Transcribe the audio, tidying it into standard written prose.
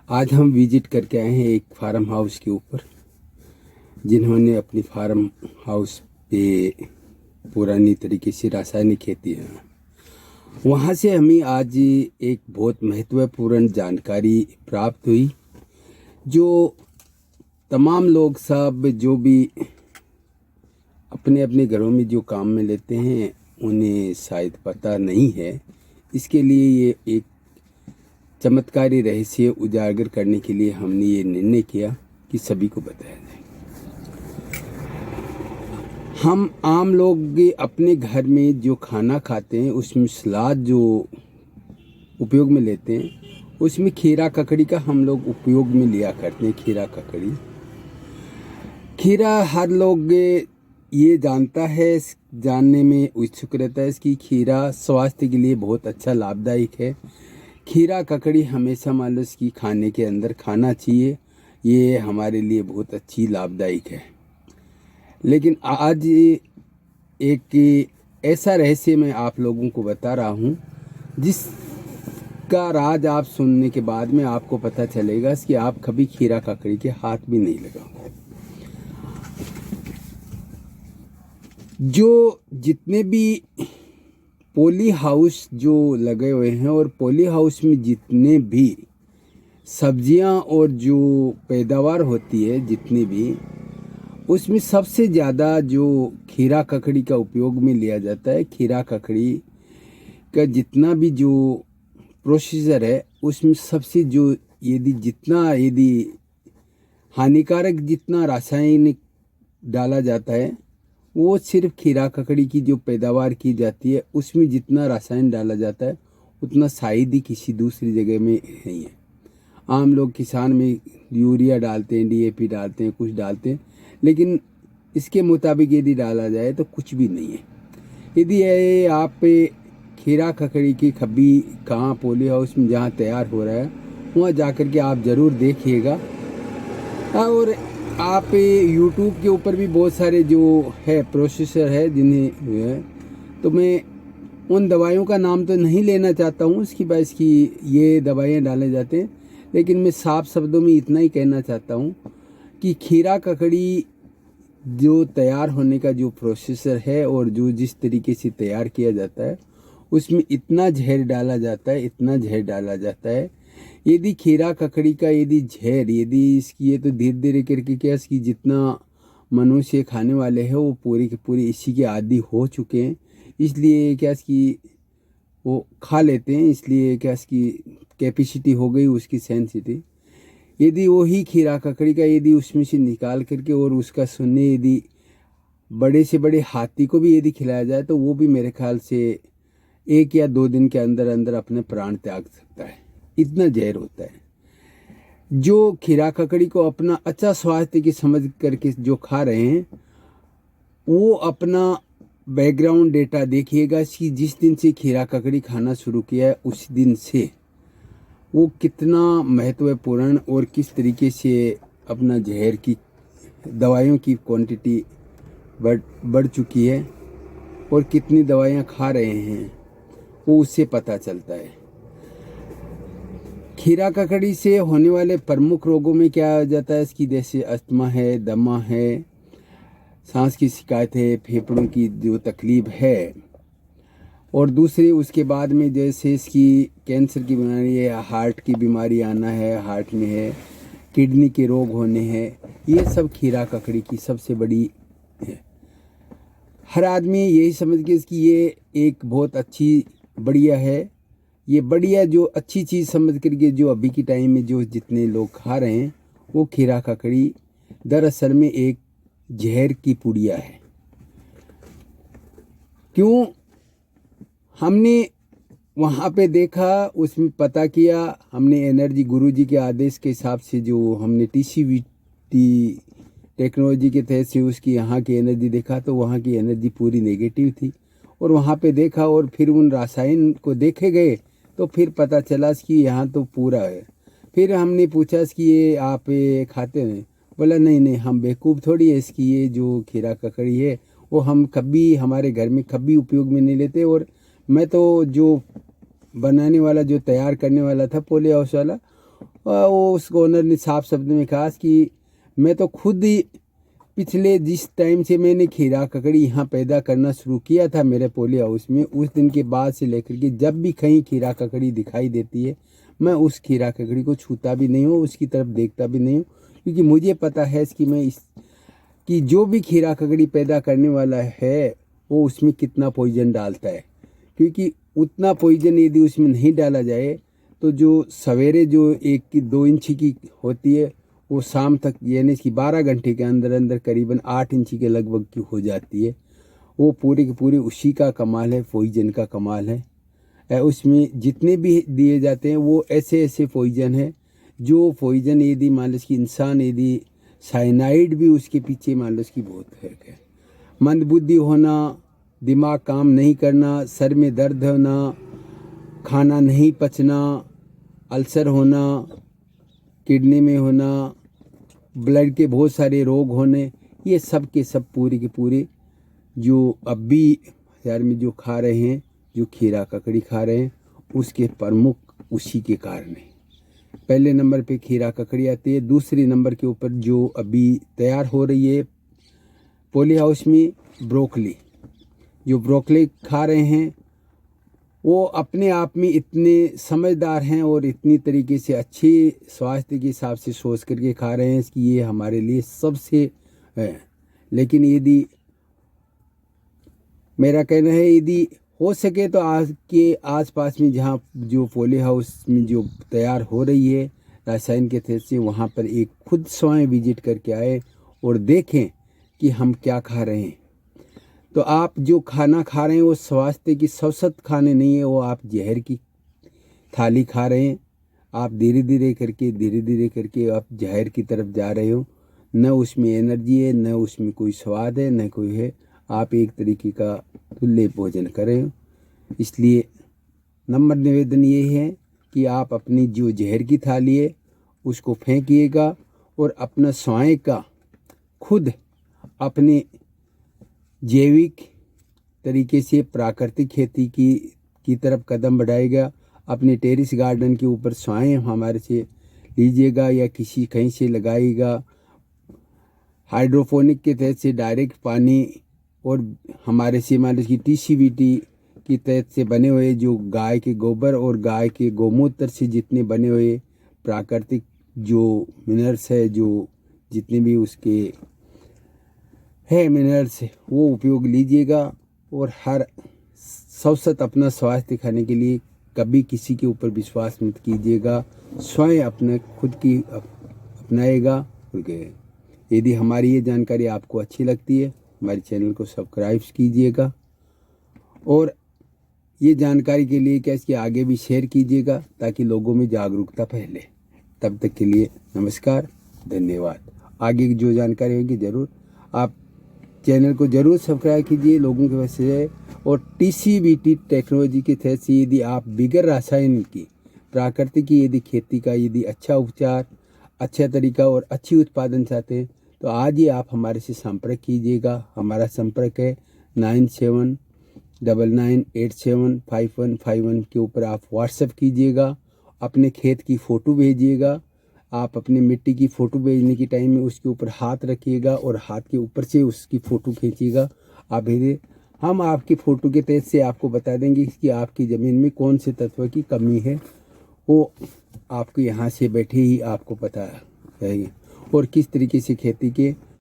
आज हम विजिट करके आए हैं एक फार्म हाउस के ऊपर, जिन्होंने अपनी फार्म हाउस पे पुरानी तरीके से रासायनिक खेती है। वहाँ से हमें आज एक बहुत महत्वपूर्ण जानकारी प्राप्त हुई, जो तमाम लोग सब जो भी अपने अपने घरों में जो काम में लेते हैं उन्हें शायद पता नहीं है। इसके लिए ये एक चमत्कारी रहस्य उजागर करने के लिए हमने ये निर्णय किया कि सभी को बताया जाए। हम आम लोग अपने घर में जो खाना खाते हैं उसमें सलाद जो उपयोग में लेते हैं उसमें खीरा ककड़ी का हम लोग उपयोग में लिया करते हैं। खीरा ककड़ी, खीरा हर लोग ये जानता है, जानने में उत्सुक रहता है कि खीरा स्वास्थ्य के लिए बहुत अच्छा लाभदायक है। खीरा ककड़ी हमेशा मान लो इसकी खाने के अंदर खाना चाहिए, ये हमारे लिए बहुत अच्छी लाभदायक है। लेकिन आज एक ऐसा रहस्य मैं आप लोगों को बता रहा हूँ जिसका राज आप सुनने के बाद में आपको पता चलेगा कि आप कभी खीरा ककड़ी के हाथ भी नहीं लगाओगे। जो जितने भी पॉली हाउस जो लगे हुए हैं और पॉली हाउस में जितने भी सब्जियां और जो पैदावार होती है जितनी भी, उसमें सबसे ज़्यादा जो खीरा ककड़ी का उपयोग में लिया जाता है। खीरा ककड़ी का जितना भी जो प्रोसीजर है उसमें सबसे जो यदि हानिकारक जितना रासायनिक डाला जाता है वो सिर्फ खीरा ककड़ी की जो पैदावार की जाती है उसमें जितना रासायन डाला जाता है उतना शायद ही किसी दूसरी जगह में नहीं है। आम लोग किसान में यूरिया डालते हैं, डीएपी डालते हैं, कुछ डालते हैं, लेकिन इसके मुताबिक यदि डाला जाए तो कुछ भी नहीं है। यदि आप खीरा ककड़ी की खब्बी कहाँ पॉली हाउस में जहाँ तैयार हो रहा है वहाँ जाकर के आप ज़रूर देखिएगा। और आप YouTube के ऊपर भी बहुत सारे जो है प्रोसेसर है जिन्हें है, तो मैं उन दवाइयों का नाम तो नहीं लेना चाहता हूँ इसकी वजह की ये दवाइयाँ डाले जाते हैं, लेकिन मैं साफ शब्दों में इतना ही कहना चाहता हूँ कि खीरा ककड़ी जो तैयार होने का जो प्रोसेसर है और जो जिस तरीके से तैयार किया जाता है उसमें इतना जहर डाला जाता है, इतना जहर डाला जाता है। यदि खीरा ककड़ी का यदि इसकी ये तो धीरे धीरे करके क्या इसकी जितना मनुष्य खाने वाले हैं वो पूरी के पूरी इसी के आदी हो चुके हैं, इसलिए क्या इसकी वो खा लेते हैं, इसलिए क्या इसकी कैपेसिटी हो गई उसकी सेंसिटी। यदि वही खीरा ककड़ी का यदि उसमें से निकाल करके और उसका सुनने यदि बड़े से बड़े हाथी को भी यदि खिलाया जाए तो वो भी मेरे ख्याल से 1 या 2 दिन के अंदर अंदर अपने प्राण त्याग सकता है, इतना जहर होता है। जो खीरा ककड़ी को अपना अच्छा स्वास्थ्य की समझ करके जो खा रहे हैं वो अपना बैकग्राउंड डेटा देखिएगा कि जिस दिन से खीरा ककड़ी खाना शुरू किया है उस दिन से वो कितना महत्वपूर्ण और किस तरीके से अपना जहर की दवाइयों की क्वांटिटी बढ़ चुकी है और कितनी दवाइयाँ खा रहे हैं वो उससे पता चलता है। खीरा ककड़ी से होने वाले प्रमुख रोगों में क्या आ जाता है इसकी, जैसे अस्थमा है, दमा है, सांस की शिकायत है, फेफड़ों की जो तकलीफ है, और दूसरी उसके बाद में जैसे इसकी कैंसर की बीमारी है, हार्ट की बीमारी आना है, हार्ट में है, किडनी के रोग होने हैं, ये सब खीरा ककड़ी की सबसे बड़ी है। हर आदमी यही समझ के इसकी ये एक बहुत अच्छी बढ़िया है, ये बढ़िया जो अच्छी चीज़ समझ करके जो अभी के टाइम में जो जितने लोग खा रहे हैं वो खीरा ककड़ी दरअसल में एक जहर की पुड़िया है। क्यों? हमने वहाँ पे देखा, उसमें पता किया, हमने एनर्जी गुरुजी के आदेश के हिसाब से जो हमने TCVT टेक्नोलॉजी के तहत से उसकी यहाँ की एनर्जी देखा तो वहाँ की एनर्जी पूरी नेगेटिव थी। और वहाँ पे देखा और फिर उन रासायन को देखे गए तो फिर पता चला कि यहाँ तो पूरा है। फिर हमने पूछा कि ये आप ये खाते हैं? बोला नहीं नहीं, हम बेवकूफ़ थोड़ी है, इसकी ये जो खीरा ककड़ी है वो हम कभी हमारे घर में कभी उपयोग में नहीं लेते। और मैं तो जो बनाने वाला जो तैयार करने वाला था पॉली हाउस वाला वो उस ओनर ने साफ शब्द में कहा कि मैं तो खुद ही पिछले जिस टाइम से मैंने खीरा ककड़ी यहाँ पैदा करना शुरू किया था मेरे पोली हाउस में, उस दिन के बाद से लेकर के जब भी कहीं खीरा ककड़ी दिखाई देती है मैं उस खीरा ककड़ी को छूता भी नहीं हूँ, उसकी तरफ देखता भी नहीं हूँ, क्योंकि मुझे पता है कि मैं कि जो भी खीरा ककड़ी पैदा करने वाला है वो उसमें कितना पॉइजन डालता है। क्योंकि उतना पॉइजन यदि उसमें नहीं डाला जाए तो जो सवेरे जो 1 की 2 इंची की होती है वो शाम तक यानी कि 12 घंटे के अंदर अंदर करीबन 8 इंची के लगभग की हो जाती है। वो पूरी की पूरी उसी का कमाल है, पॉइजन का कमाल है। उसमें जितने भी दिए जाते हैं वो ऐसे ऐसे पॉइजन है जो पॉइजन यदि मान लो कि इंसान यदि साइनाइड भी उसके पीछे मान लो उसकी बहुत है। मंदबुद्धि होना, दिमाग काम नहीं करना, सर में दर्द होना, खाना नहीं पचना, अल्सर होना, किडनी में होना, ब्लड के बहुत सारे रोग होने, ये सब के सब पूरी के पूरे जो अभी बाजार में जो खा रहे हैं, जो खीरा ककड़ी खा रहे हैं, उसके प्रमुख उसी के कारण है। पहले नंबर पे खीरा ककड़ी आती है, दूसरे नंबर के ऊपर जो अभी तैयार हो रही है पॉली हाउस में ब्रोकली, जो ब्रोकली खा रहे हैं वो अपने आप में इतने समझदार हैं और इतनी तरीके से अच्छे स्वास्थ्य के हिसाब से सोच करके खा रहे हैं कि ये हमारे लिए सबसे है। लेकिन यदि मेरा कहना है यदि हो सके तो आज के आसपास में जहाँ जो पॉली हाउस में जो तैयार हो रही है रासायन के तहत से, वहाँ पर एक खुद स्वयं विजिट करके आए और देखें कि हम क्या खा रहे हैं। तो आप जो खाना खा रहे हैं वो स्वास्थ्य की सौसत खाने नहीं है, वो आप जहर की थाली खा रहे हैं। आप धीरे धीरे करके आप जहर की तरफ जा रहे हो। न उसमें एनर्जी है, न उसमें कोई स्वाद है, न कोई है। आप एक तरीके का तुल्य भोजन कर रहे हो। इसलिए नंबर निवेदन ये है कि आप अपनी जो जहर की थाली है उसको फेंकिएगा और अपना स्वयं का खुद अपने जैविक तरीके से प्राकृतिक खेती की तरफ कदम बढ़ाएगा। अपने टेरिस गार्डन के ऊपर स्वयं हमारे से लीजिएगा या किसी कहीं से लगाइएगा। हाइड्रोपोनिक के तहत से डायरेक्ट पानी और हमारे से मान लीजिए TCVT की तहत से बने हुए जो गाय के गोबर और गाय के गौमूत्र से जितने बने हुए प्राकृतिक जो मिनरल्स है, जो जितने भी उसके है मिनरल्स वो उपयोग लीजिएगा। और हर सौसत अपना स्वास्थ्य खाने के लिए कभी किसी के ऊपर विश्वास मत कीजिएगा, स्वयं अपने खुद की अपनाएगा। यदि हमारी ये जानकारी आपको अच्छी लगती है हमारे चैनल को सब्सक्राइब कीजिएगा और ये जानकारी के लिए क्या इसके आगे भी शेयर कीजिएगा ताकि लोगों में जागरूकता फैले। तब तक के लिए नमस्कार, धन्यवाद। आगे की जो जानकारी होगी ज़रूर आप चैनल को ज़रूर सब्सक्राइब कीजिए लोगों के वजह से। और TCVT टेक्नोलॉजी के तहत से यदि आप बिगर रासायन की प्राकृतिक की यदि खेती का यदि अच्छा उपचार, अच्छा तरीका और अच्छी उत्पादन चाहते हैं तो आज ही आप हमारे से संपर्क कीजिएगा। हमारा संपर्क है 9799875151 के ऊपर आप व्हाट्सएप कीजिएगा। अपने खेत की फ़ोटो भेजिएगा। आप अपनी मिट्टी की फ़ोटो भेजने के टाइम में उसके ऊपर हाथ रखिएगा और हाथ के ऊपर से उसकी फ़ोटो खींचिएगा। आप भेजिए, हम आपकी फ़ोटो के तहत से आपको बता देंगे कि आपकी ज़मीन में कौन से तत्व की कमी है। वो आपको यहाँ से बैठे ही आपको पता रहेगी और किस तरीके से खेती के